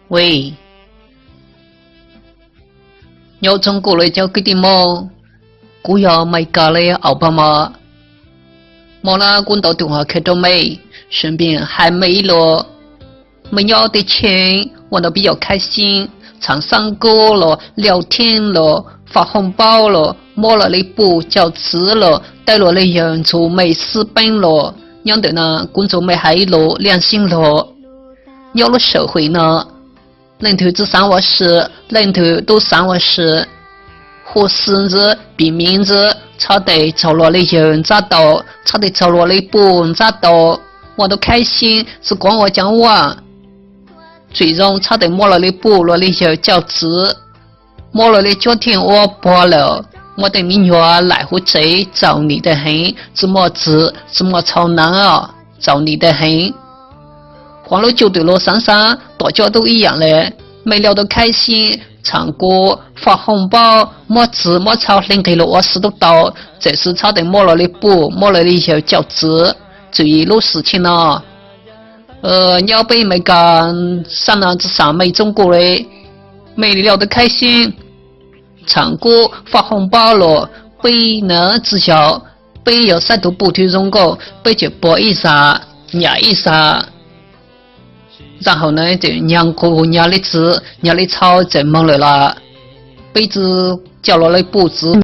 喂，有中国来叫给的么？古要买家嘞奥巴马，莫拉滚到电话开到没，顺便还没了，没要的钱，玩得比较开心，唱山歌了，聊天了，发红包了，摸了礼物叫吃了，带了的人做美食本了，让的呢工作没还了，良心了，有了社会呢。人头只3万10，人头都3万10，活日子比名字差得着落的人咋到，差得着落的本咋到，我都开心是光我讲话，最终差得摸了的不落的人叫子，摸了的家庭我剥了，我的命运来乎贼，找你的很，怎么子怎么超难啊，找你的很。欢乐就对了，珊珊，大家都一样嘞，没聊得开心，唱歌发红包，摸字摸钞领给了我10多刀，这是差点摸了的不，摸了的就叫字，注意录事情了。鸟被没干，上了这上没中国嘞，没聊得开心，唱歌发红包了，被呢知晓，被有3都不推中国，被就播一下，压一下。然后呢，就娘锅娘的子娘的草就忙来了，被子叫了的布子。